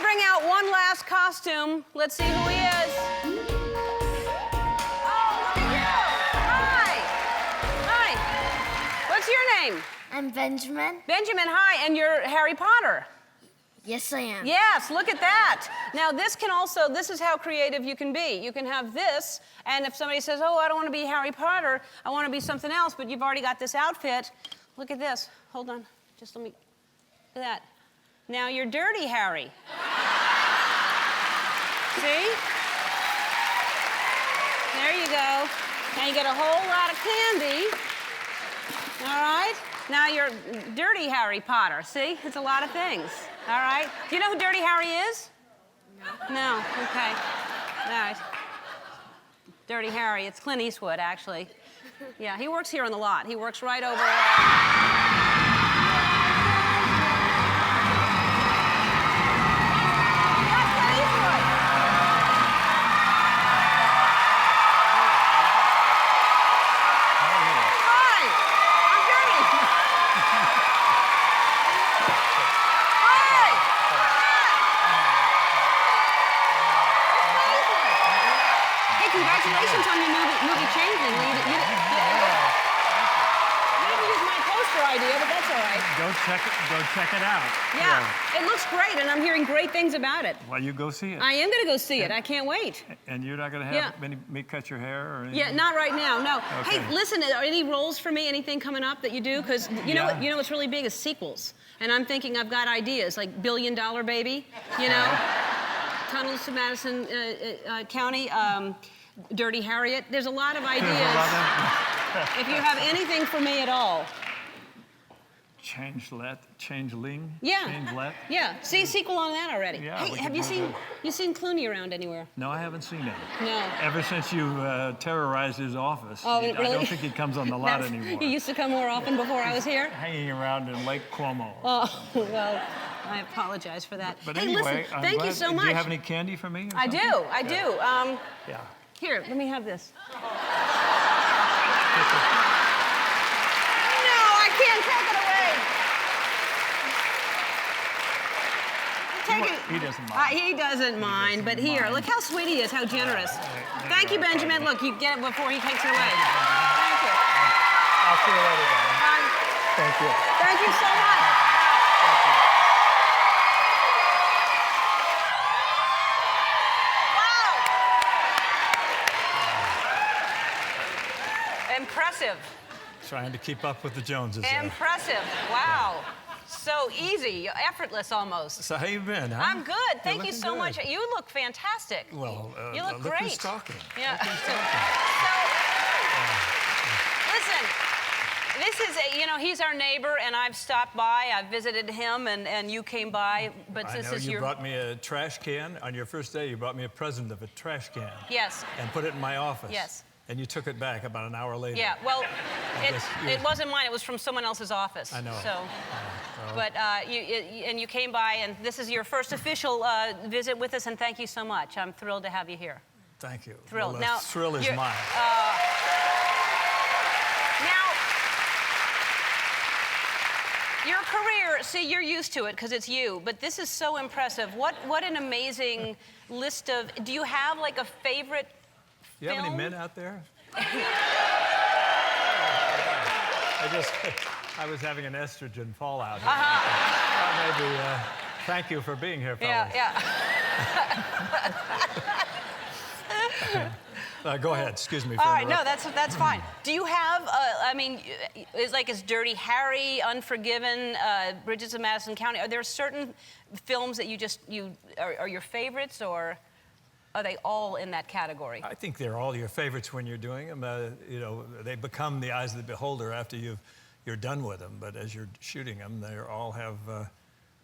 bring out one last costume. Let's see who he is. Oh, look at you. Hi. Hi. What's your name? I'm Benjamin. Benjamin, hi. And you're Harry Potter. Yes, I am. Yes, look at that. Now, this is how creative you can be. You can have this, and if somebody says, oh, I don't want to be Harry Potter, I want to be something else, but you've already got this outfit. Look at this. Hold on. Just let me, look at that. Now you're Dirty Harry. See? There you go. Now you get a whole lot of candy. All right? Now you're Dirty Harry Potter. See? It's a lot of things. All right? Do you know who Dirty Harry is? No. No? Okay. All right. Dirty Harry. It's Clint Eastwood, actually. Yeah, he works here on the lot. He works right over... Congratulations on your movie Changeling. You didn't use my poster idea, but that's all right. Go check it out. Yeah, it looks great, and I'm hearing great things about it. Well, you go see it. I am going to go see it. I can't wait. And you're not going to have me cut your hair or anything? Yeah, not right now, no. Okay. Hey, listen, are any roles for me? Anything coming up that you do? Because you know what's really big is sequels. And I'm thinking I've got ideas, like $1 Billion Baby, you know? Tunnels to Madison County. Dirty Harriet. There's a lot of ideas. If you have anything for me at all. Changeling? Yeah. Changelet? Yeah. See a sequel on that already. Yeah, hey, have you seen Clooney around anywhere? No, I haven't seen him. No. Ever since you terrorized his office. Oh, really? I don't think he comes on the lot anymore. He used to come more often before I was here? Hanging around in Lake Como. Oh, well, I apologize for that. But hey, anyway, listen, thank you so much. Do you have any candy for me? I do. Yeah. Here, let me have this. No, I can't take it away. Take it. He doesn't mind. He doesn't mind, but here, look how sweet he is, how generous. Thank you, Benjamin. Look, you get it before he takes it away. Thank you. I'll see you later, darling. Thank you. Thank you so much. Thank you. Impressive. Trying to keep up with the Joneses. Impressive. Wow. So easy, effortltless almost. So how you been, huh? I'm good. Thank you so good. much. You look fantastic. Well, you look look great. who's talking. Yeah. Look who's talking. So, listen, this is, he's our neighbor, and I've stopped by. I've visited him, and you came by. But I know you brought me a trash can. On your first day, you brought me a present of a trash can. Yes. And put it in my office. Yes. And you took it back about an hour later. Yeah, well, it wasn't mine. It was from someone else's office. I know. So, but you came by, and this is your first official visit with us, and thank you so much. I'm thrilled to have you here. Thank you. Thrilled. Well, Now, the thrill is mine. Now, your career, see, you're used to it because it's you, but this is so impressive. What an amazing list of, do you have like a favorite You have any film? men out there? I was having an estrogen fallout. Maybe, thank you for being here, fellas. Yeah. Go ahead, excuse me. All right, no, that's fine. Do you have, is Dirty Harry, Unforgiven, Bridges of Madison County, are there certain films that are your favorites, or are they all in that category? I think they're all your favorites when you're doing them. They become the eyes of the beholder after you're done with them. But as you're shooting them, they all have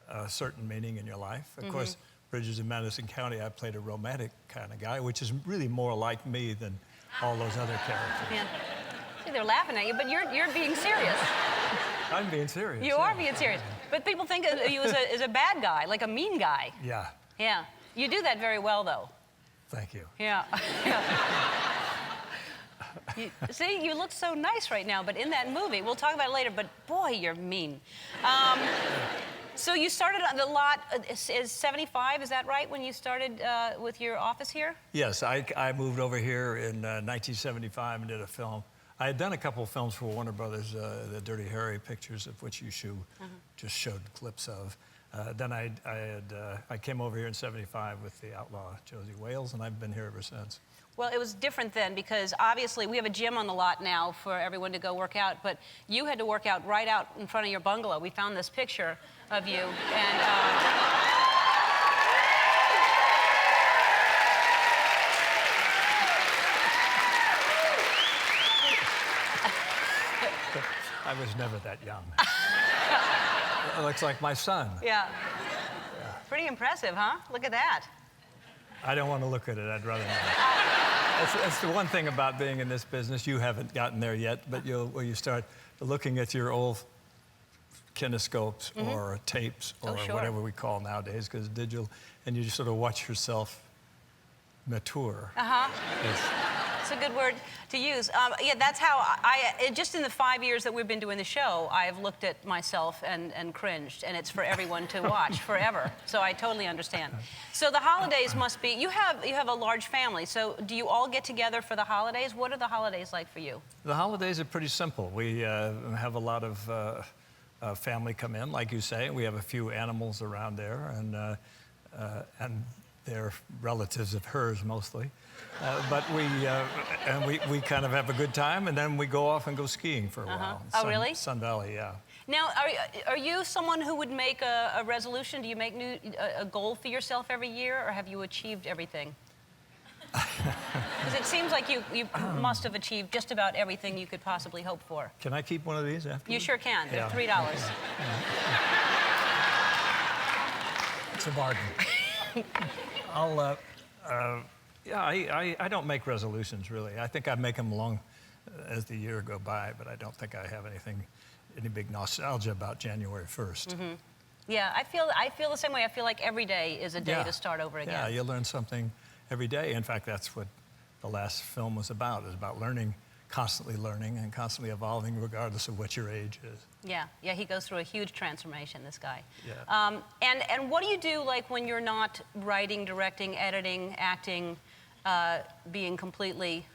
a certain meaning in your life. Of course, Bridges in Madison County, I played a romantic kind of guy, which is really more like me than all those other characters. Yeah. See, they're laughing at you, but you're being serious. I'm being serious. You are being serious. But people think of you as a bad guy, like a mean guy. Yeah. Yeah. You do that very well, though. Thank you. Yeah. See, you look so nice right now, but in that movie, we'll talk about it later, but boy, you're mean. So you started on the lot, is 75, is that right, when you started with your office here? Yes, I moved over here in 1975 and did a film. I had done a couple of films for Warner Brothers, the Dirty Harry pictures, of which you just showed clips of. Then I came over here in 75 with the outlaw Josie Wales, and I've been here ever since. Well, it was different then because obviously we have a gym on the lot now for everyone to go work out, but you had to work out right out in front of your bungalow. We found this picture of you, and I was never that young. It looks like my son. yeah. Pretty impressive, huh? Look at that. I don't want to look at it. I'd rather not. That's the one thing about being in this business. You haven't gotten there yet, but when you start looking at your old kinescopes or tapes or whatever we call nowadays, because digital, and you just sort of watch yourself mature. It's a good word to use. Yeah, that's how just in the 5 years that we've been doing the show, I have looked at myself and cringed, and it's for everyone to watch forever. So I totally understand. So the holidays must be, you have a large family, so do you all get together for the holidays? What are the holidays like for you? The holidays are pretty simple. We have a lot of family come in, like you say. We have a few animals around there, and they're relatives of hers mostly. But we kind of have a good time, and then we go off and go skiing for a while. Oh, really? Sun Valley, yeah. Now, are you someone who would make a resolution? Do you make a goal for yourself every year, or have you achieved everything? Because it seems like you must have achieved just about everything you could possibly hope for. Can I keep one of these after? You sure can. They're $3. It's a bargain. I don't make resolutions, really. I think I make them along as the year go by, but I don't think I have any big nostalgia about January 1st. Yeah, I feel the same way. I feel like every day is a day to start over again. Yeah, you learn something every day. In fact, that's what the last film was about. It was about learning, constantly learning and constantly evolving regardless of what your age is. Yeah, he goes through a huge transformation, this guy. Yeah. And what do you do, like, when you're not writing, directing, editing, acting, being completely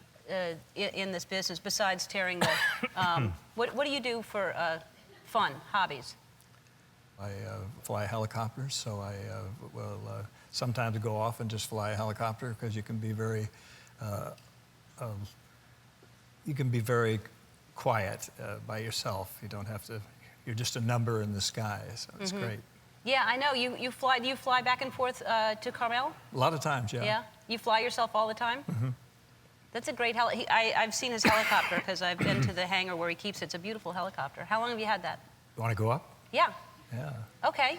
in this business, besides tearing the... what do you do for fun, hobbies? I fly helicopters, so I will sometimes go off and just fly a helicopter because you can be very quiet by yourself. You don't have to. You're just a number in the sky, so it's great. Yeah, I know. You fly. Do you fly back and forth to Carmel? A lot of times, yeah. Yeah. You fly yourself all the time. That's a great I've seen his helicopter because I've been to the hangar where he keeps it. It's a beautiful helicopter. How long have you had that? You want to go up? Yeah. Yeah. Okay.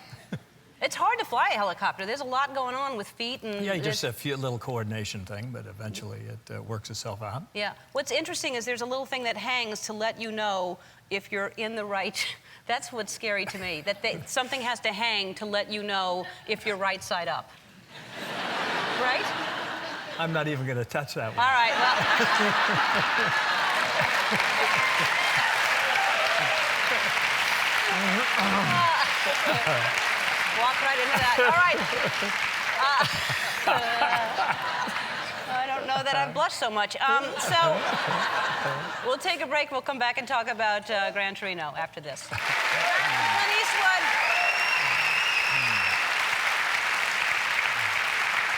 It's hard to fly a helicopter. There's a lot going on with feet and... Yeah, just a few little coordination thing, but eventually it works itself out. Yeah. What's interesting is there's a little thing that hangs to let you know if you're in the right... That's what's scary to me, that something has to hang to let you know if you're right side up. Right? I'm not even going to touch that one. All right, well... Walk right into that. All right. I don't know that I've blushed so much. So we'll take a break. We'll come back and talk about Gran Torino after this. Clint Eastwood.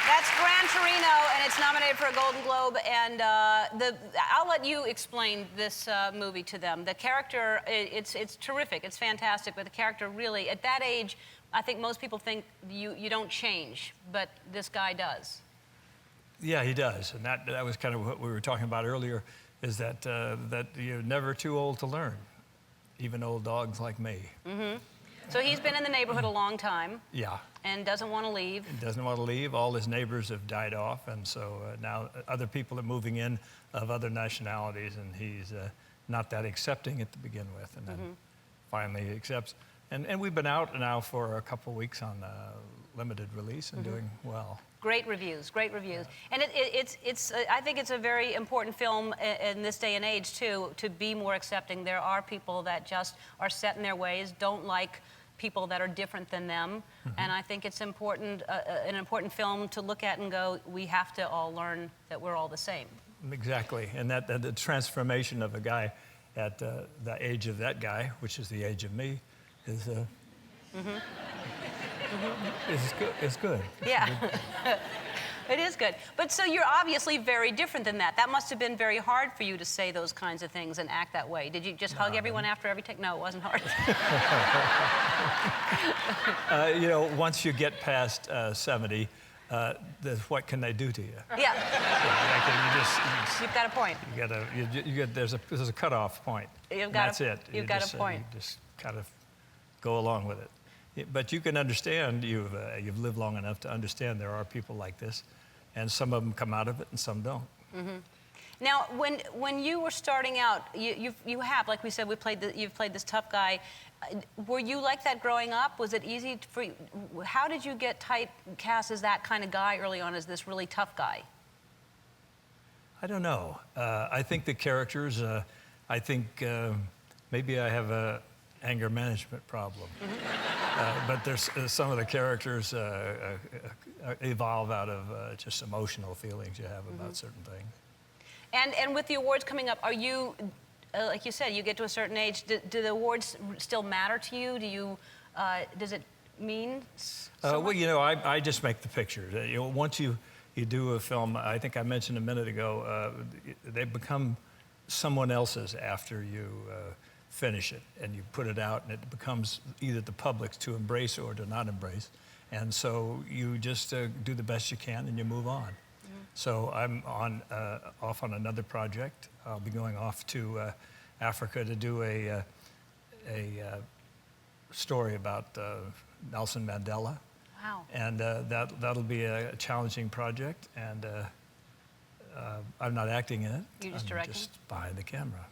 That's Gran Torino, and it's nominated for a Golden Globe. And I'll let you explain this movie to them. The character, it's terrific. It's fantastic. But the character really, at that age, I think most people think you don't change, but this guy does. Yeah, he does, and that was kind of what we were talking about earlier, is that you're never too old to learn, even old dogs like me. So he's been in the neighborhood a long time. Yeah. And doesn't want to leave. He doesn't want to leave. All his neighbors have died off, and so now other people are moving in of other nationalities, and he's not that accepting at to begin with, and then finally he accepts. And we've been out now for a couple of weeks on limited release and doing well. Great reviews, great reviews. And I think it's a very important film in this day and age, too, to be more accepting. There are people that just are set in their ways, don't like people that are different than them. And I think it's important, an important film to look at and go, we have to all learn that we're all the same. Exactly, and that the transformation of a guy at the age of that guy, which is the age of me, is is good. Yeah. It is good. But so you're obviously very different than that. That must have been very hard for you to say those kinds of things and act that way. Did you just hug everyone after every take? No, it wasn't hard. You know, once you get past 70, what can they do to you? Yeah. You've got a point. There's a cutoff point. That's it. You've got a point. You just kind of go along with it. But you can understand, you've lived long enough to understand there are people like this, and some of them come out of it and some don't. Now, when you were starting out, you have, like we said, you've played this tough guy. Were you like that growing up? Was it easy for you? How did you get typecast as that kind of guy early on, as this really tough guy? I don't know. I think the characters, I think maybe I have a anger management problem. But there's some of the characters evolve out of just emotional feelings you have about certain things. And with the awards coming up, are you, like you said, you get to a certain age, do the awards still matter to you? Do you, does it mean so much? Well, you know, I just make the pictures. You know, once you do a film, I think I mentioned a minute ago, they become someone else's after you finish it and you put it out, and it becomes either the public's to embrace or to not embrace. And so you just do the best you can and you move on. So I'm off on another project. I'll be going off to Africa to do a story about Nelson Mandela. Wow. And that'll be a challenging project, and I'm not acting in it. You're just directing? Just behind the camera.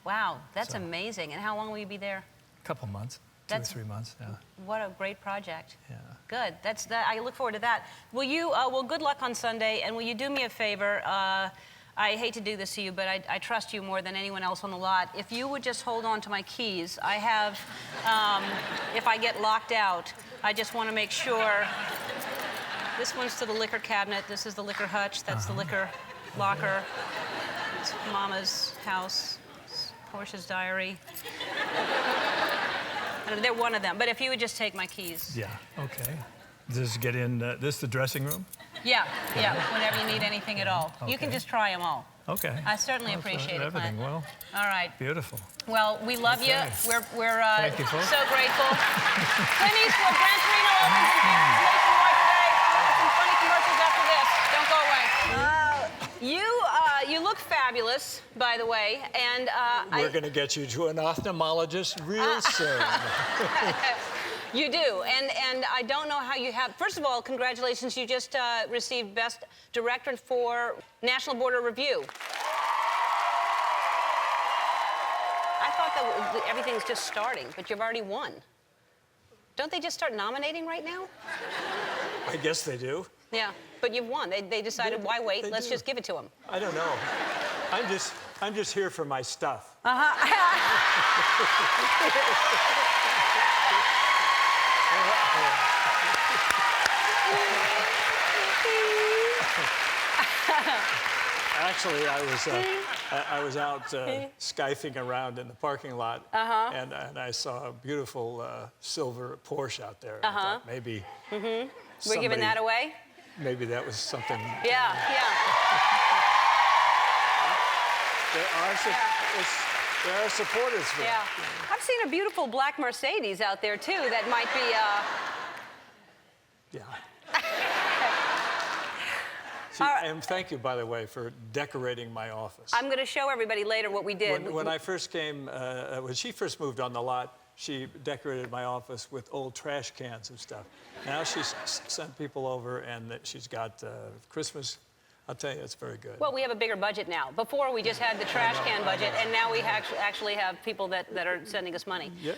Wow, that's amazing. And how long will you be there? A couple months, 2 or 3 months. Yeah. What a great project. Yeah. Good. I look forward to that. Will you? Well, good luck on Sunday, and will you do me a favor? I hate to do this to you, but I trust you more than anyone else on the lot. If you would just hold on to my keys, I have. If I get locked out, I just want to make sure. This one's to the liquor cabinet. This is the liquor hutch. That's the liquor locker. It's Mama's house. It's Portia's diary. They're one of them. But if you would just take my keys. Yeah. Okay. Does this get in? This the dressing room? Yeah. Whenever you need anything at all, you can just try them all. Okay. I certainly appreciate it, everything. Clint. Well. All right. Beautiful. Well, we love you. We're Thank you, folks. so grateful. Clint Eastwood, Gran Torino opens in theaters nationwide today. Some funny commercials after this. Don't go away. You look fabulous, by the way, and We're going to get you to an ophthalmologist real soon. You do, and I don't know how you have. First of all, congratulations! You just received Best Director for National Board of Review. I thought that everything's just starting, but you've already won. Don't they just start nominating right now? I guess they do. Yeah, but you've won. They decided, why wait? Let's just give it to them. I don't know. I'm just here for my stuff. Actually, I was out skyfing around in the parking lot, and I saw a beautiful silver Porsche out there. I thought maybe We're giving that away? Maybe that was something. Yeah. There are supporters for it. Yeah. I've seen a beautiful black Mercedes out there, too, that might be... Yeah. And thank you, by the way, for decorating my office. I'm going to show everybody later what we did. When I first came, when she first moved on the lot, she decorated my office with old trash cans and stuff. Now she's sent people over, and she's got Christmas. I'll tell you, it's very good. Well, we have a bigger budget now. Before, we just had the trash can budget, and now we actually have people that are sending us money. Yes.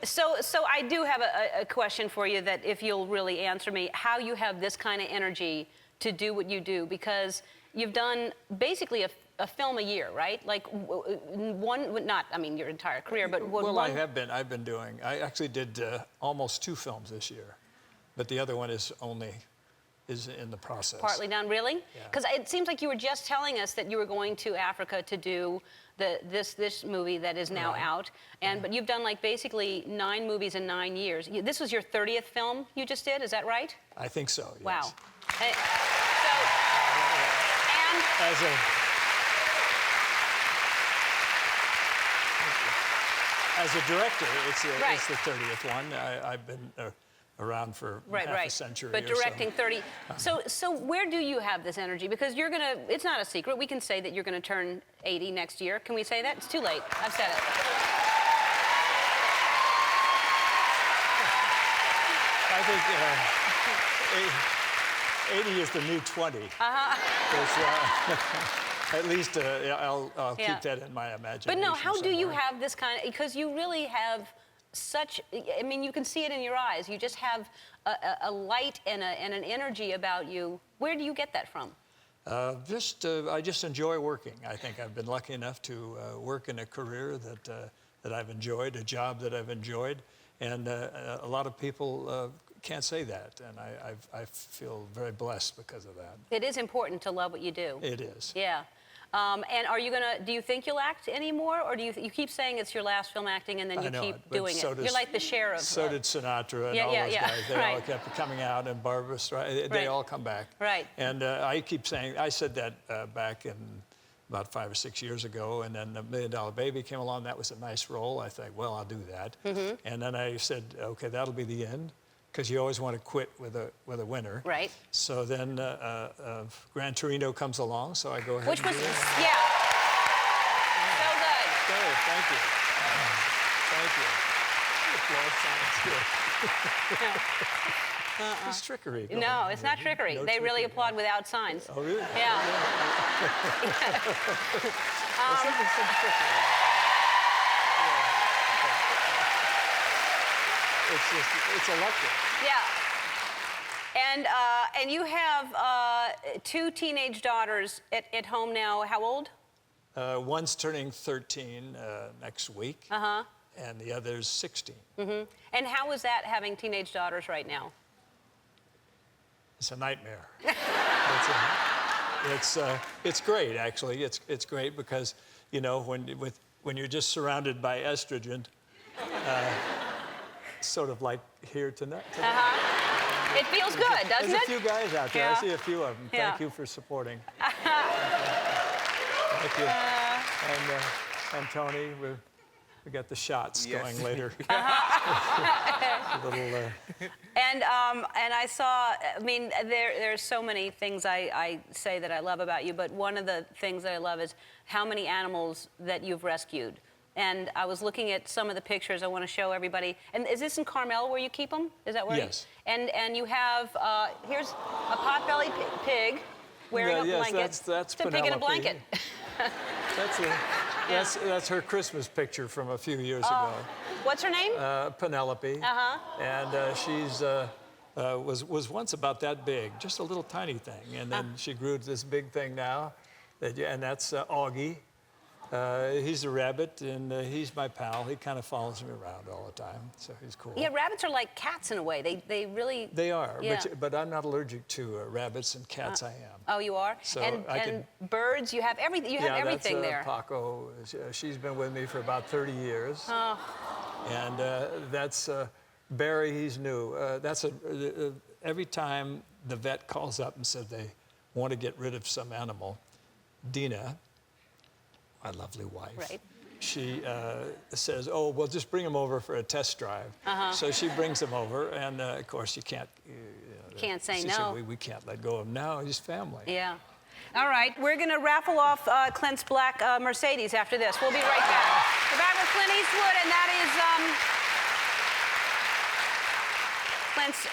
So I do have a question for you that if you'll really answer me, how you have this kind of energy to do what you do, because you've done basically a film a year, right? Like one, not, I mean, your entire career, but well, one. I've been doing. I actually did almost 2 films this year, but the other one is in the process. Partly done, really? Yeah. Because it seems like you were just telling us that you were going to Africa to do this movie that is now out, and but you've done like basically 9 movies in 9 years. This was your 30th film you just did, is that right? I think so. Yes. Wow. As a director, it's the 30th one. I've been around for half a century. But directing 30. So where do you have this energy? Because you're gonna. It's not a secret. We can say that you're gonna turn 80 next year. Can we say that? It's too late. I've said it. I think 80 is the new 20. At least I'll keep that in my imagination. But no, how do you somewhere. have this kind of, because you really have such, I mean, you can see it in your eyes. You just have a light and an energy about you. Where do you get that from? I just enjoy working. I think I've been lucky enough to work in a career that I've enjoyed, a job that I've enjoyed, and a lot of people can't say that, and I feel very blessed because of that. It is important to love what you do. It is. Yeah. And are you do you think you'll act anymore, or do you keep saying it's your last film acting and then you keep doing it? You're like the sheriff. So did Sinatra and all those guys. They all kept coming out, and Barbara Streisand, they all come back. Right. And I keep saying, I said that back in about 5 or 6 years ago, and then The $1 Million Baby came along. That was a nice role. I thought, well, I'll do that. And then I said, okay, that'll be the end, because you always want to quit with a winner. Right. So then Gran Torino comes along, so I go ahead. Which was, and do it. yeah. So good. Okay, thank you. Thank you. The applause signs here. It's trickery. No, it's not trickery. No They really trickery. applaud without signs. Oh, really? Yeah. There's some trickery. It's electric. Yeah. And you have 2 teenage daughters at home now. How old? One's turning 13 next week, and the other's 16. And how is that, having teenage daughters right now? It's a nightmare. It's great, actually. It's great because, you know, when you're just surrounded by estrogen, sort of like here tonight. It feels good, doesn't it? There's a few guys out there. Yeah. I see a few of them. Yeah. Thank you for supporting. Thank you. And Tony, we got the shots going later. A little, And I saw, I mean, there's so many things I say that I love about you, but one of the things that I love is how many animals that you've rescued. And I was looking at some of the pictures I want to show everybody. And is this in Carmel where you keep them? Is that where? Yes. And you have, here's a potbelly pig wearing a blanket. That's it's a pig in a blanket. That's her Christmas picture from a few years ago. What's her name? Penelope. And she's was once about that big, just a little tiny thing, and then she grew to this big thing now. And that's Augie. He's a rabbit, and he's my pal. He kind of follows me around all the time, so he's cool. Yeah, rabbits are like cats in a way. They really. They are, yeah. but I'm not allergic to rabbits, and cats I am. Oh, you are? So and birds, you have everything. You have everything that's, there. Paco. She's been with me for about 30 years. Oh. And that's Barry. He's new. Every time the vet calls up and says they want to get rid of some animal, Dina, my lovely wife, she says, "Oh, well, just bring him over for a test drive." So she brings him over, and of course you can't. Can't say she no. Said, we can't let go of him now. He's family. Yeah. All right, we're going to raffle off Clint's black Mercedes after this. We'll be right back. We're back with Clint Eastwood, and that is Clint's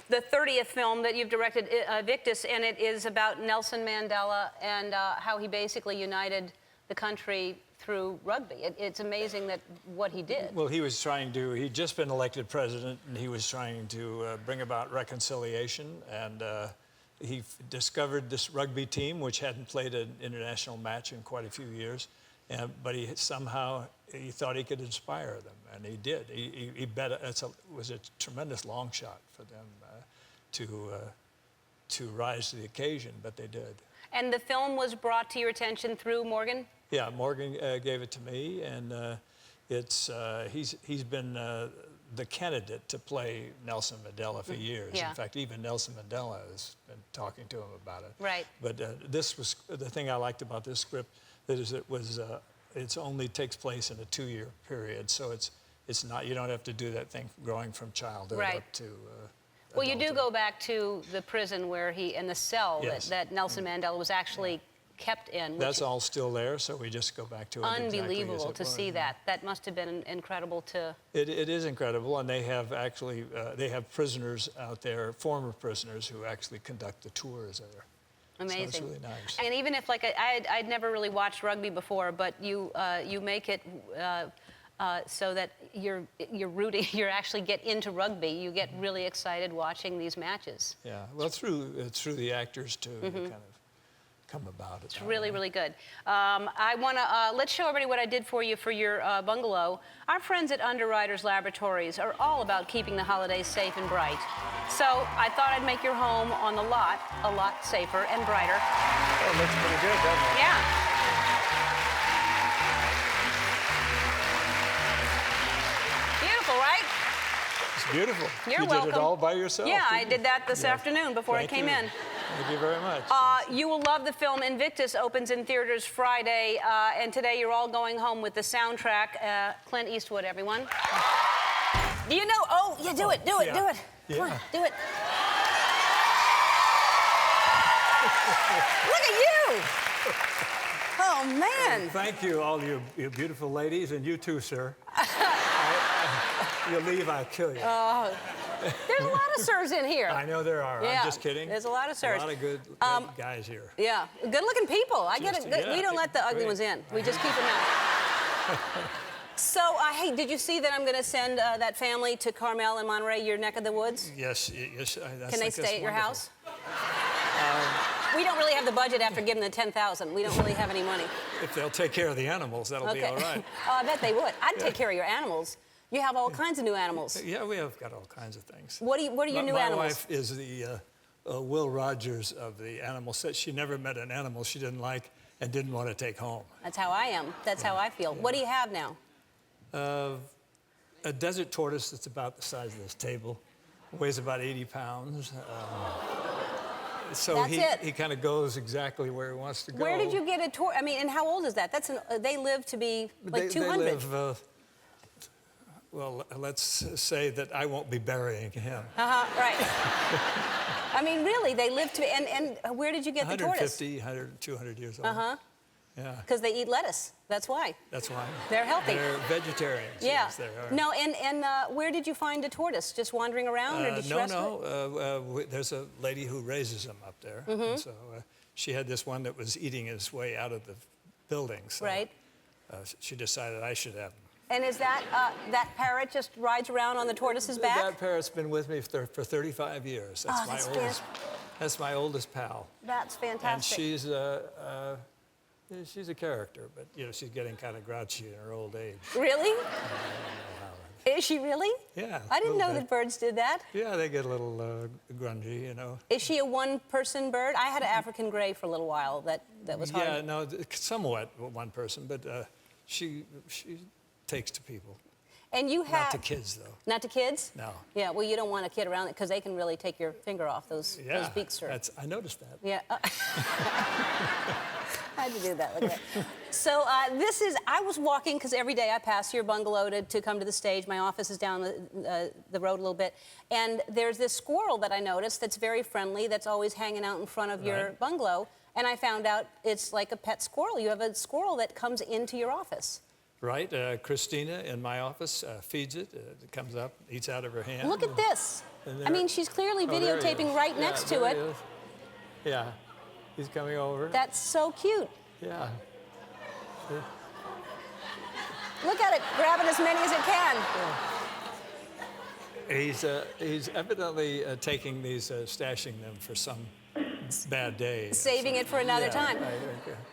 the 30th film that you've directed, Victus, and it is about Nelson Mandela and how he basically united the country through rugby. It's amazing that what he did. Well, he'd just been elected president, and he was trying to bring about reconciliation, and discovered this rugby team, which hadn't played an international match in quite a few years, but he thought he could inspire them, and he did. He bet it was a tremendous long shot for them to rise to the occasion, but they did. And the film was brought to your attention through Morgan? Yeah, Morgan gave it to me, and he's been the candidate to play Nelson Mandela for years. Yeah. In fact, even Nelson Mandela has been talking to him about it. Right. But this was the thing I liked about this script. That is, it only takes place in a 2-year period, so it's not, you don't have to do that thing growing from childhood right. up to. Well, you do go back to the prison where in the cell yes. that Nelson Mandela was actually kept in. That's all still there, so we just go back to it. Unbelievable exactly to see that. That must have been incredible to. It is incredible, and they have actually prisoners out there, former prisoners, who actually conduct the tours there. Amazing. So it's really nice. And even if, like, I'd never really watched rugby before, but you make it so that you're rooting, you actually get into rugby. You get really excited watching these matches. Yeah, well, through the actors too, to kind of come about it. It's really, really good. I want to let's show everybody what I did for you for your bungalow. Our friends at Underwriters Laboratories are all about keeping the holidays safe and bright. So I thought I'd make your home on the lot a lot safer and brighter. Oh, it looks pretty good, doesn't it? Yeah. Beautiful, right? It's beautiful. You're you welcome. did it all by yourself? Yeah, I didn't did you? that this Yeah. afternoon before I came in. Thank you very much. You will love the film. Invictus opens in theaters Friday, and today you're all going home with the soundtrack. Clint Eastwood, everyone. Do you know? Oh, yeah, do it. Yeah. Do it. Yeah. Come on, do it. Look at you. Oh, man. Thank you, all you beautiful ladies, and you too, sir. You leave, I'll kill you. There's a lot of sirs in here. I know there are. Yeah, I'm just kidding. there's a lot of sirs. A lot of good guys here. Yeah, good-looking people. I get it. Yeah, We don't let the ugly great. ones in. We just keep them out. So, hey, did you see that I'm going to send that family to Carmel and Monterey, your neck of the woods? Yes. Can they stay at your house? We don't really have the budget after giving them the $10,000. We don't really have any money. If they'll take care of the animals, that'll be all right. I bet they would. I'd take care of your animals. You have all kinds of new animals. Yeah, we have got all kinds of things. What are your new My animals? wife is the Will Rogers of the animal set. She never met an animal she didn't like and didn't want to take home. That's how I am. That's how I feel. What do you have now? A desert tortoise that's about the size of this table, weighs about 80 pounds. So he kind of goes exactly where he wants to go. Where did you get a tortoise? I mean, and how old is that? They live to be like 200. They live, well, let's say that I won't be burying him. Right. I mean, really, they live to be, and where did you get the tortoise? 150, 100, 200 years old. Yeah. Because they eat lettuce. That's why. That's why. They're healthy. They're vegetarians. Yeah. Yes, they are. No, and where did you find a tortoise? Just wandering around, or did you rescue it? There's a lady who raises them up there. And so she had this one that was eating its way out of the building. So, right. She decided I should have them. And is that parrot just rides around on the tortoise's back? That parrot's been with me for 35 years. That's my oldest pal. That's fantastic. And she's a character, but she's getting kind of grouchy in her old age. Really? Is she really? Yeah. I didn't know that birds did that. Yeah, they get a little grungy, Is she a one-person bird? I had an African gray for a little while that was hard. Yeah, no, somewhat one person, but she takes to people. And you have... Not to kids, though. Not to kids? No. Yeah, well, you don't want a kid around because they can really take your finger off those beaks. I noticed that. Yeah. I had to do that. Look at that. So I was walking, because every day I pass your bungalow to come to the stage. My office is down the road a little bit. And there's this squirrel that I noticed that's very friendly, that's always hanging out in front of your bungalow. And I found out it's like a pet squirrel. You have a squirrel that comes into your office. Right. Christina in my office feeds it. It comes up, eats out of her hand. Look at this. I mean, she's clearly videotaping right next to it. Yeah. He's coming over. That's so cute. Yeah. Look at it, grabbing as many as it can. Yeah. He's evidently taking these, stashing them for some bad day. Saving it for another time. Right.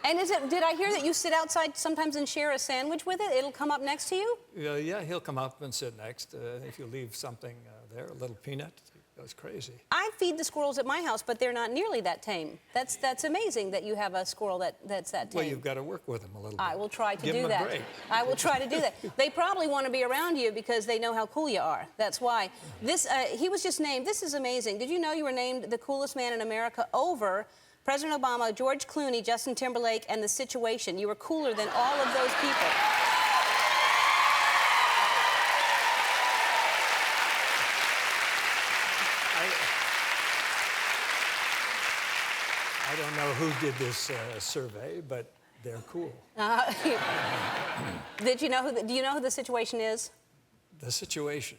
And did I hear that you sit outside sometimes and share a sandwich with it? It'll come up next to you? Yeah, he'll come up and sit next. If you leave something there, a little peanut, it goes crazy. I feed the squirrels at my house, but they're not nearly that tame. That's amazing that you have a squirrel that's that tame. Well, you've got to work with them a little bit. I will try to Give do them that. a break. I will try to do that. They probably want to be around you because they know how cool you are. That's why. He was just named. This is amazing. Did you know you were named the coolest man in America over President Obama, George Clooney, Justin Timberlake, and The Situation? You were cooler than all of those people. I don't know who did this survey, but they're cool. Did you know do you know who The Situation is? The Situation.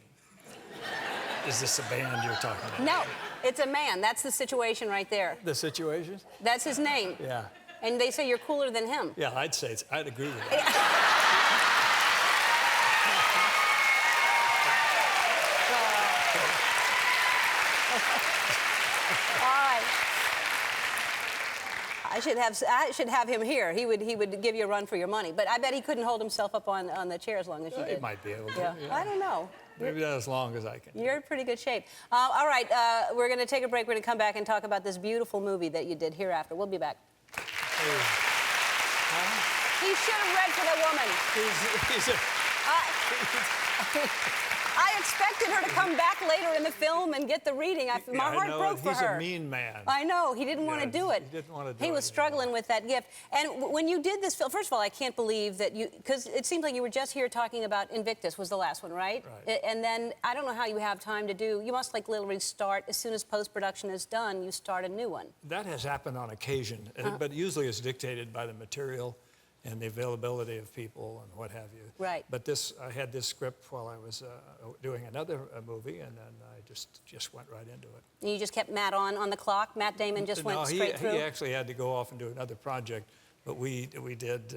Is this a band you're talking about? No, it's a man. That's The Situation right there. The Situation? That's his name. Yeah. And they say you're cooler than him. Yeah, I'd agree with that. All right. I should have him here. He would give you a run for your money. But I bet he couldn't hold himself up on the chair as long as you did. He might be able to. Yeah. I don't know. Maybe not as long as I can. You're in pretty good shape. All right, we're going to take a break. We're going to come back and talk about this beautiful movie that you did Hereafter. We'll be back. Hey. He should have read for the woman. I expected her to come back later in the film and get the reading. My heart broke for her. He's a mean man. I know. He didn't want to do it. He didn't want to do it. He was struggling with that gift. And when you did this film, first of all, I can't believe that because it seems like you were just here talking about Invictus was the last one, right? Right. And then I don't know how you have time to do. You must like literally start as soon as post-production is done. You start a new one. That has happened on occasion, but usually it's dictated by the material and the availability of people and what have you. Right. But I had this script while I was doing another movie, and then I just went right into it. And you just kept Matt on the clock? Matt Damon just went straight through? He actually had to go off and do another project, but we did,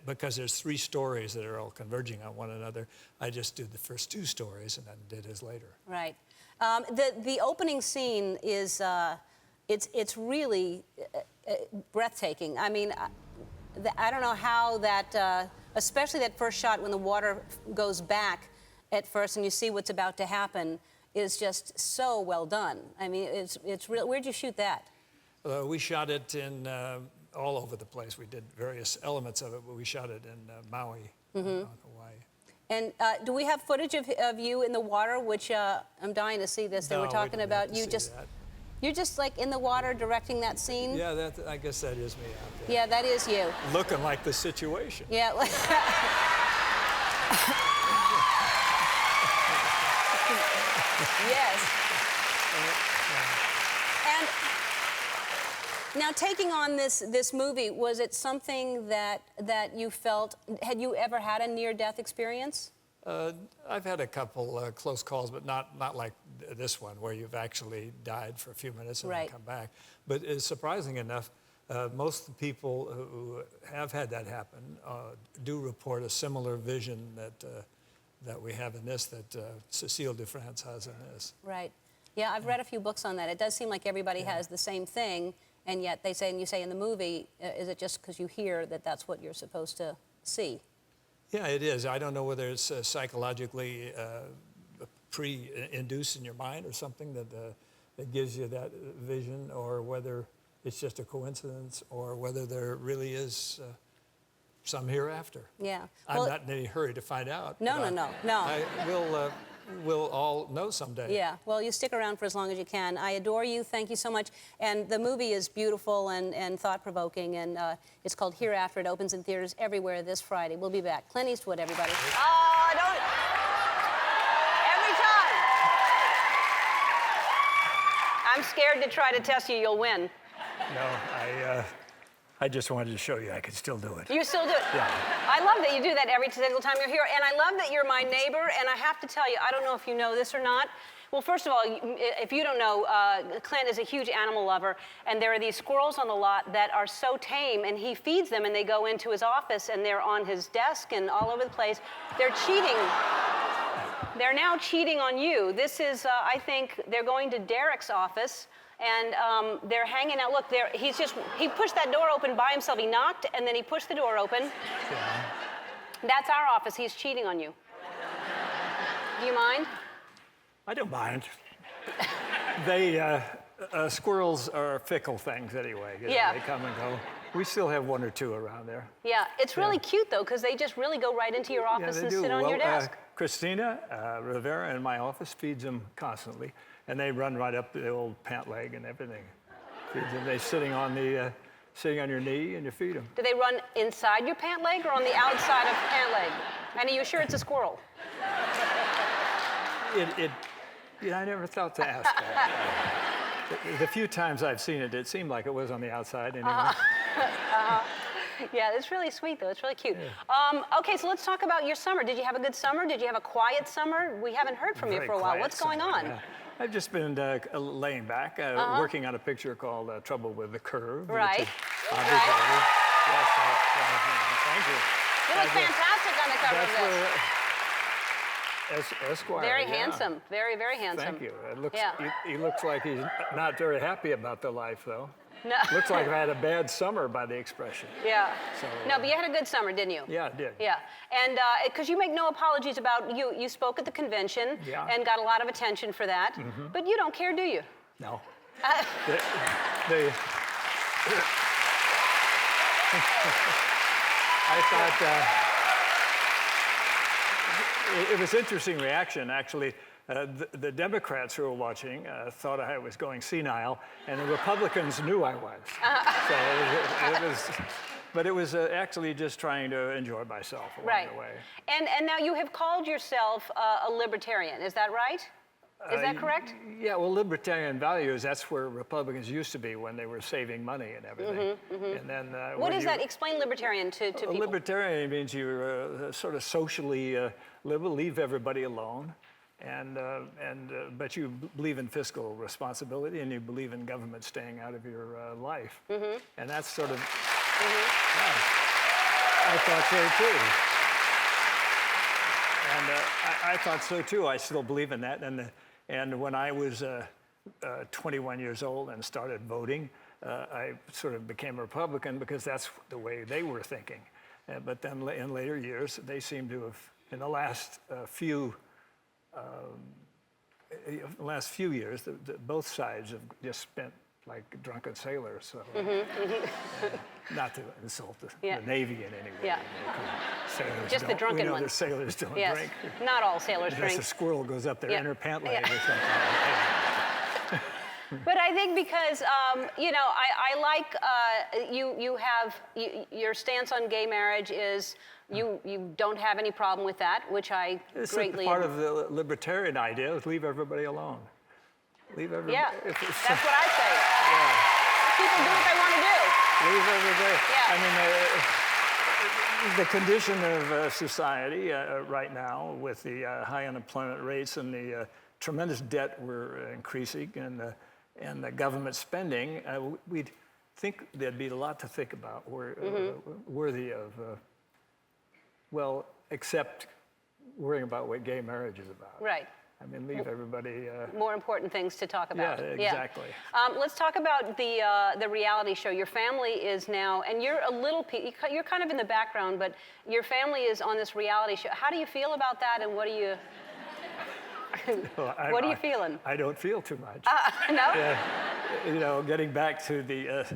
because there's 3 stories that are all converging on one another, I just did the first 2 stories and then did his later. Right. The opening scene is, it's really breathtaking. I mean, I don't know how that, especially that first shot when the water goes back at first and you see what's about to happen, is just so well done. I mean, it's real. Where'd you shoot that? We shot it in all over the place. We did various elements of it, but we shot it in Maui, Hawaii. And do we have footage of you in the water, which I'm dying to see this. They were talking about you just... That. You're just like in the water directing that scene? Yeah, I guess that is me out there. Yeah, that is you. Looking like The Situation. Yeah. Yes. And now taking on this movie, was it something that you felt, had you ever had a near-death experience? I've had a couple close calls, but not like this one, where you've actually died for a few minutes and then come back. But it's surprising enough, most of the people who have had that happen do report a similar vision that we have in this, that Cecile Dufrance has in this. Right. Yeah, I've read a few books on that. It does seem like everybody has the same thing, and yet they say, and you say in the movie, is it just because you hear that that's what you're supposed to see? Yeah, it is. I don't know whether it's psychologically pre-induced in your mind or something that gives you that vision, or whether it's just a coincidence, or whether there really is some hereafter. Yeah. I'm not in any hurry to find out. No. We'll all know someday. Yeah, well, you stick around for as long as you can. I adore you. Thank you so much. And the movie is beautiful and thought-provoking, and it's called Hereafter. It opens in theaters everywhere this Friday. We'll be back. Clint Eastwood, everybody. Oh, don't... Every time. I'm scared to try to test you. You'll win. No, I just wanted to show you I could still do it. You still do it? Yeah. I love that you do that every single time you're here. And I love that you're my neighbor. And I have to tell you, I don't know if you know this or not. Well, first of all, if you don't know, Clint is a huge animal lover. And there are these squirrels on the lot that are so tame. And he feeds them, and they go into his office, and they're on his desk and all over the place. They're cheating. They're now cheating on you. This is, I think, they're going to Derek's office. And they're hanging out. Look, he pushed that door open by himself. He knocked, and then he pushed the door open. Yeah. That's our office. He's cheating on you. Do you mind? I don't mind. Squirrels are fickle things anyway. You know, Yeah. They come and go. We still have one or two around there. Yeah, it's really cute, though, because they just really go right into your office and sit on your desk. Christina Rivera in my office feeds them constantly, and they run right up the old pant leg and everything. Feeds them. They're sitting on your knee, and you feed them. Do they run inside your pant leg or on the outside of pant leg? And are you sure it's a squirrel? I never thought to ask that. The few times I've seen it, it seemed like it was on the outside anyway. Yeah, it's really sweet, though. It's really cute. Okay, so let's talk about your summer. Did you have a good summer? Did you have a quiet summer? We haven't heard from you for a while. What's going on? Yeah. I've just been laying back, working on a picture called Trouble with the Curve. Right. Which is Right. Yes, thank you. You look fantastic on the cover of this. Esquire. Very yeah. handsome. Very, very handsome. Thank you. It looks, Yeah. he looks like he's not very happy about the life, though. No. Looks like I had a bad summer by the expression. Yeah. So, No, but you had a good summer, didn't you? Yeah, I did. Yeah. And because you make no apologies about you spoke at the convention Yeah. and got a lot of attention for that. But you don't care, do you? No. Uh, I thought it was interesting reaction, actually. The Democrats who were watching thought I was going senile, and the Republicans knew I was. So but it was actually just trying to enjoy myself along the way. And now you have called yourself a libertarian, is that right? Is that correct? Yeah, well, libertarian values, that's where Republicans used to be when they were saving money and everything. And then What is that? Explain libertarian to people. Libertarian means you're sort of socially liberal, leave everybody alone. But you believe in fiscal responsibility and you believe in government staying out of your life. And that's sort of, yeah, I thought so too. And I thought so too. I still believe in that. And when I was 21 years old and started voting, I sort of became a Republican because that's the way they were thinking. But then in later years, they seem to have, in the last few years, both sides have just spent like drunken sailors. So, not to insult the Navy in any way. Yeah. Sailors Just the drunken we know ones. The sailors don't Yes. drink. Not all sailors Unless drink. a squirrel goes up there in her pant leg Yeah. or something. But I think because, I like your stance on gay marriage is you don't have any problem with that, which I It's greatly... part of the libertarian idea is leave everybody alone. Leave everybody. Yeah, that's what I say. Yeah. People do what they want to do. Leave everybody. Yeah. I mean, the condition of society right now with the high unemployment rates and the tremendous debt we're increasing and the government spending, we'd think there'd be a lot to think about worthy of, except worrying about what gay marriage is about. Right. I mean, leave everybody. More important things to talk about. Yeah, exactly. Let's talk about the reality show. Your family is now, and you're you're kind of in the background, but your family is on this reality show. How do you feel about that, and what do you? What are you feeling? I don't feel too much. No. Getting back to the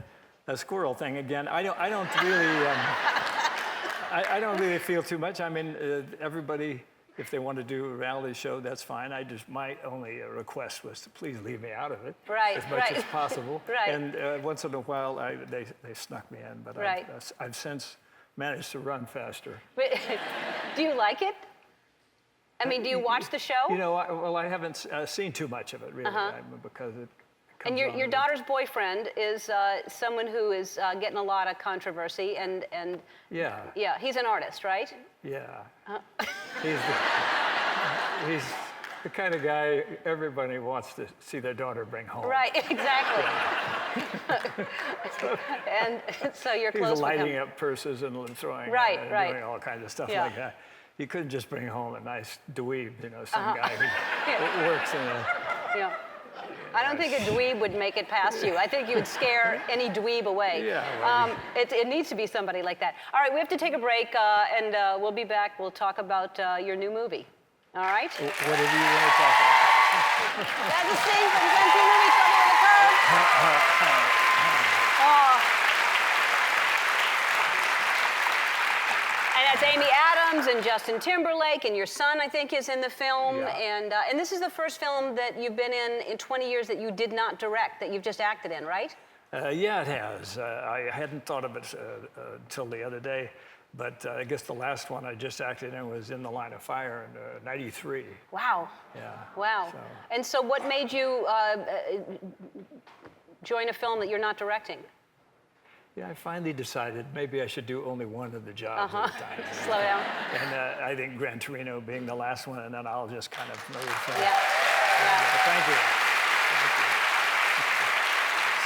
squirrel thing again. I don't really. I don't really feel too much. I mean, everybody. If they want to do a reality show, that's fine. My only request was to please leave me out of it as much as possible. Right. And once in a while, they snuck me in, but I've since managed to run faster. But, do you like it? I mean, do you watch the show? I haven't seen too much of it, really, because it And your daughter's boyfriend is someone who is getting a lot of controversy, and yeah, he's an artist, right? Yeah, he's the kind of guy everybody wants to see their daughter bring home. Right, exactly. And so you're close He's with lighting him. up purses and throwing, Right. doing all kinds of stuff Yeah. like that. You couldn't just bring home a nice dweeb, some guy who works in a. Yeah. I don't think a dweeb would make it past you. I think you would scare any dweeb away. Yeah, well, it needs to be somebody like that. All right, we have to take a break, and we'll be back. We'll talk about your new movie. All right? Whatever you want to talk about. That's a scene from Clint's new movie, Trouble with the Curve. Oh. And that's Amy Adams and Justin Timberlake, and your son, I think, is in the film. Yeah. And this is the first film that you've been in 20 years that you did not direct, that you've just acted in, right? Yeah, it has. I hadn't thought of it till the other day, but I guess the last one I just acted in was In the Line of Fire in '93. Wow. Yeah. Wow. So. And so what made you join a film that you're not directing? Yeah, I finally decided maybe I should do only one of the jobs at a time. Slow down. And I think Gran Torino being the last one, and then I'll just kind of move. Yeah. Thank you.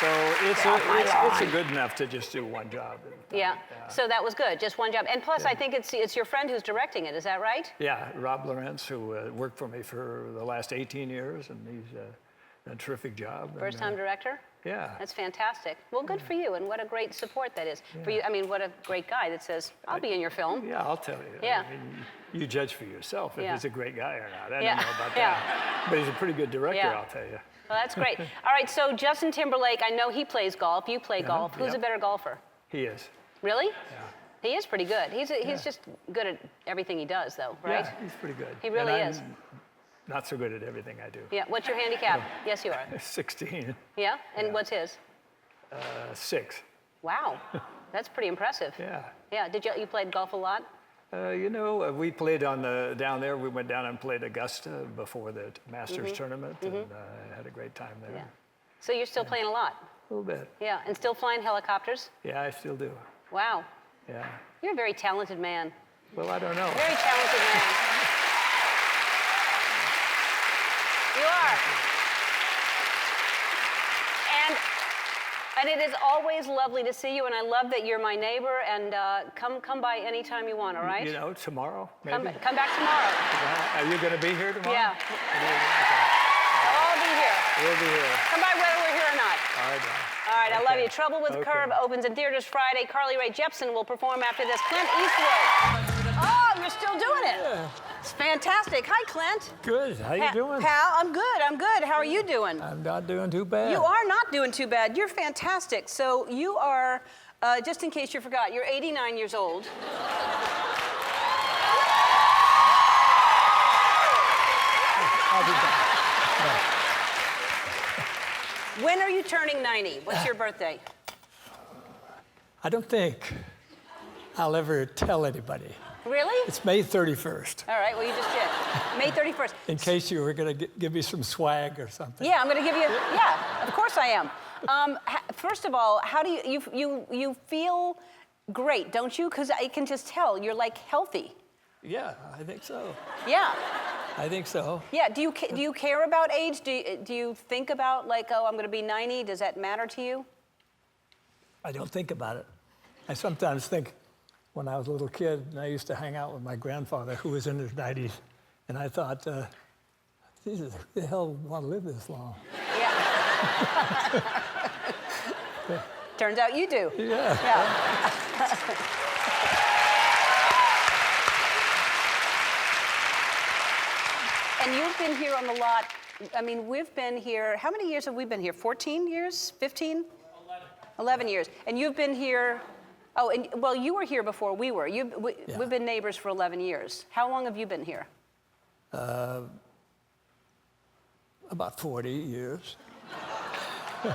So it's good enough to just do one job. Yeah. So that was good, just one job. And plus, I think it's your friend who's directing it. Is that right? Yeah, Rob Lawrence, who worked for me for the last 18 years, and he's done a terrific job. First-time director? Yeah. That's fantastic. Well, good for you, and what a great support that is for you. I mean, what a great guy that says, "I'll be in your film." Yeah, I'll tell you. Yeah. I mean, you judge for yourself if he's a great guy or not. I Yeah. don't know about Yeah. that. But he's a pretty good director, Yeah. I'll tell you. Well, that's great. All right, so Justin Timberlake, I know he plays golf. You play golf. Who's a better golfer? He is. Really? Yeah. He is pretty good. He's just good at everything he does, though, right? Yeah, he's pretty good. He really And is. I'm not so good at everything I do. Yeah. What's your handicap? Yes, you are. 16, Yeah. And what's his? 6. Wow, that's pretty impressive. Yeah. Yeah. Did you played golf a lot? We played down there. We went down and played Augusta before the Masters tournament, and had a great time there. Yeah. So you're still playing a lot? A little bit. Yeah. And still flying helicopters? Yeah, I still do. Wow. Yeah. You're a very talented man. Well, I don't know. Very talented man. You are. And it is always lovely to see you, and I love that you're my neighbor, and come by anytime you want, all right? You know, tomorrow, maybe? Come back tomorrow. Are you going to be here tomorrow? Yeah. Okay. I'll be here. We'll be here. Come by whether we're here or not. All right, Don. All right, I love Okay. you. Trouble with Okay. Curve opens in theaters Friday. Carly Rae Jepsen will perform after this. Clint Eastwood. Oh, you're still doing it. Yeah. It's fantastic. Hi, Clint. Good. How you doing? Pal, I'm good. How are you doing? I'm not doing too bad. You are not doing too bad. You're fantastic. So you are, just in case you forgot, you're 89 years old. I'll be back. When are you turning 90? What's your birthday? I don't think I'll ever tell anybody. Really? It's May 31st, All right, well, you just did. May 31st. in case you were going to give me some swag or something. Yeah, I'm going to give you, yeah, of course I am. First of all, how do you feel great, don't you? Because I can just tell you're like healthy. Yeah, I think so. Yeah. I think so. Yeah, do you care about age? Do you think about like, oh, I'm going to be 90? Does that matter to you? I don't think about it. I sometimes think when I was a little kid and I used to hang out with my grandfather who was in his 90s, and I thought, Jesus, who the hell would want to live this long? Yeah. Turns out you do. Yeah. Yeah. And you've been here on the lot. I mean, we've been here, how many years have we been here? 14 years? 15? 11 years. And you've been here, oh, and well, you were here before we were. We've been neighbors for 11 years. How long have you been here? About 40 years. No.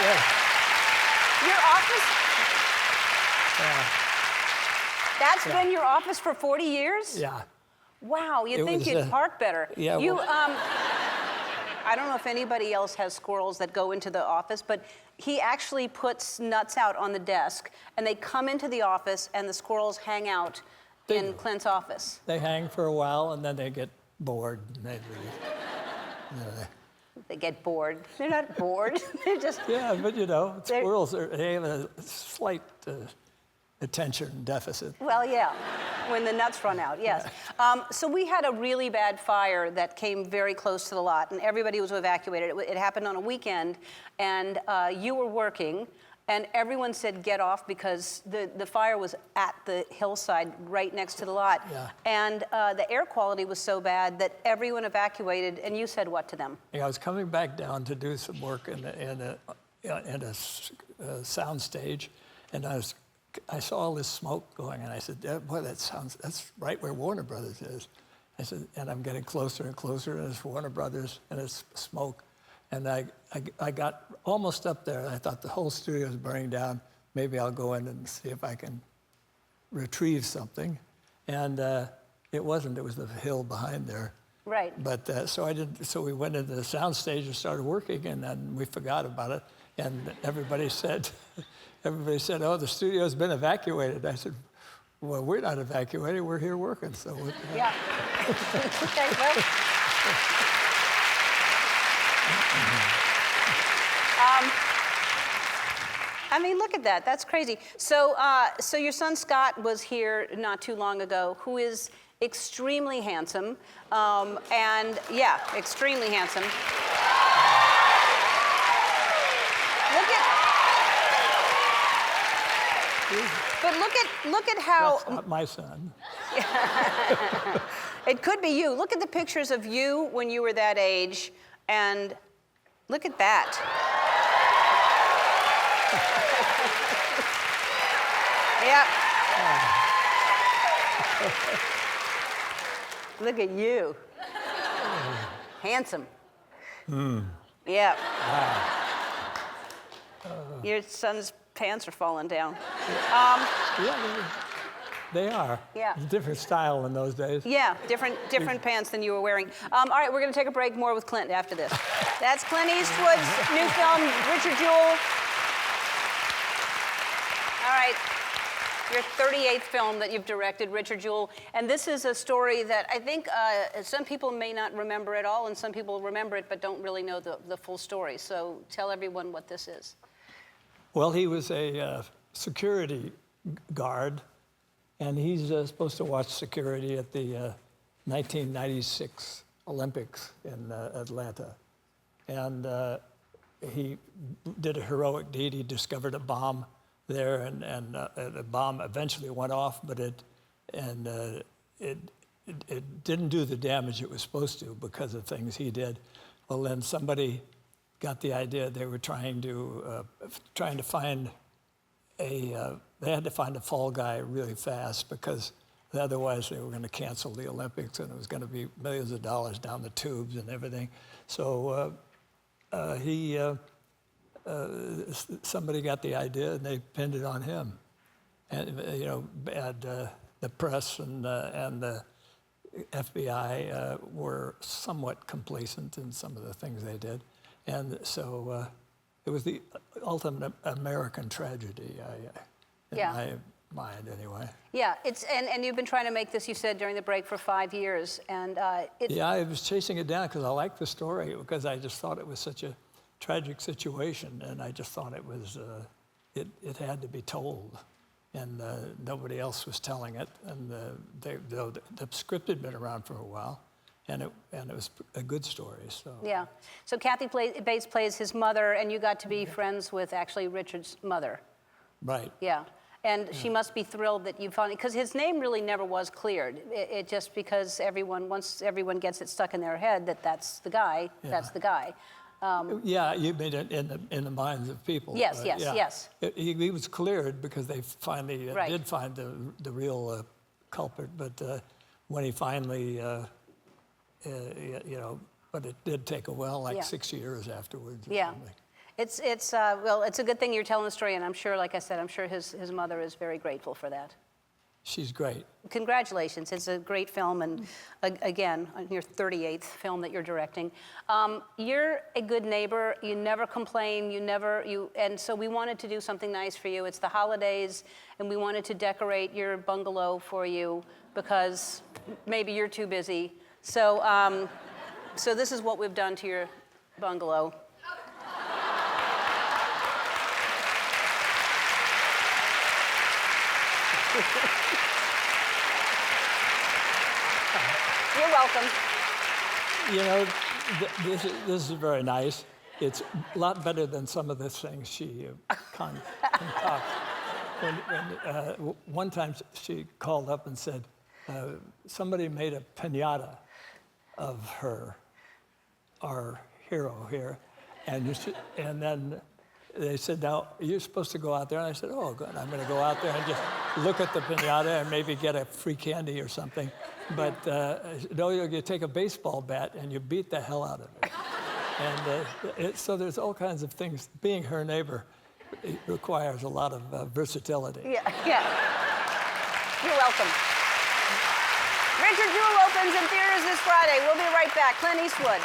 Yeah. Your office? Yeah. That's been your office for 40 years? Yeah. Wow, you'd It think was, you'd park better. yeah, You, well- I don't know if anybody else has squirrels that go into the office, but he actually puts nuts out on the desk, and they come into the office, and the squirrels hang out in Clint's office. They hang for a while and then they get bored and they leave. You know, They get bored. They're not bored. They're just, yeah, but you know, They're- squirrels they have a slight attention deficit. Well, yeah, when the nuts run out, yes. So we had a really bad fire that came very close to the lot, and everybody was evacuated. It happened on a weekend, and you were working, and everyone said get off because the fire was at the hillside right next to the lot. Yeah. And the air quality was so bad that everyone evacuated, and you said what to them? Yeah, I was coming back down to do some work in a sound stage, and I saw all this smoke going, and I said, boy, that's right where Warner Brothers is. I said, and I'm getting closer and closer, and it's Warner Brothers, and it's smoke. And I got almost up there, and I thought the whole studio is burning down. Maybe I'll go in and see if I can retrieve something. And it wasn't, it was the hill behind there. Right. But so we went into the sound stage and started working, and then we forgot about it. And everybody said, oh, the studio's been evacuated. I said, well, we're not evacuated, we're here working, so. Yeah. Okay, well. I mean, look at that, that's crazy. So, so your son Scott was here not too long ago, who is extremely handsome, and yeah, extremely handsome. But look at how. That's not my son. It could be you. Look at the pictures of you when you were that age, and look at that. Yeah. Look at you. Handsome. Yeah. Your son's pants are falling down. Yeah, they are. Yeah. It's a different style in those days. Yeah, different pants than you were wearing. All right, we're going to take a break. More with Clint after this. That's Clint Eastwood's new film, Richard Jewell. All right, your 38th film that you've directed, Richard Jewell. And this is a story that I think some people may not remember at all, and some people remember it but don't really know the full story. So tell everyone what this is. Well, he was a security guard, and he's supposed to watch security at the 1996 Olympics in Atlanta. And he did a heroic deed. He discovered a bomb there, and the bomb eventually went off, but it didn't do the damage it was supposed to because of things he did. Well, then somebody got the idea they were trying to find they had to find a fall guy really fast because otherwise they were going to cancel the Olympics and it was going to be millions of dollars down the tubes and everything. So somebody got the idea and they pinned it on him. And the press and the FBI were somewhat complacent in some of the things they did. And so it was the ultimate American tragedy, in my mind, anyway. Yeah, and you've been trying to make this, you said, during the break for 5 years, and Yeah, I was chasing it down because I liked the story, because I just thought it was such a tragic situation, and I just thought it was, it had to be told, and nobody else was telling it, and the script had been around for a while. And it was a good story. So yeah. So Kathy Bates plays his mother, and you got to be friends with actually Richard's mother. Right. Yeah. And she must be thrilled that you finally, because his name really never was cleared. It just because once everyone gets it stuck in their head that that's the guy, that's the guy. Yeah, you made it in the minds of people. Yes, yes. He was cleared because they finally Right. did find the real culprit, but when he finally. But it did take a while, like 6 years afterwards. Yeah, well, it's a good thing you're telling the story, and I'm sure, like I said, I'm sure his mother is very grateful for that. She's great. Congratulations, it's a great film, and again, your 38th film that you're directing. You're a good neighbor, you never complain, and so we wanted to do something nice for you. It's the holidays, and we wanted to decorate your bungalow for you because maybe you're too busy. So, so this is what we've done to your bungalow. You're welcome. You know, this is very nice. It's a lot better than some of the things she concocts. One time she called up and said, somebody made a piñata of our hero here, and then they said, now, you're supposed to go out there. And I said, oh, good, I'm going to go out there and just look at the piñata and maybe get a free candy or something. But no, you take a baseball bat and you beat the hell out of it. And so there's all kinds of things. Being her neighbor, it requires a lot of versatility. Yeah. You're welcome. Richard Jewell opens in theaters this Friday. We'll be right back. Clint Eastwood.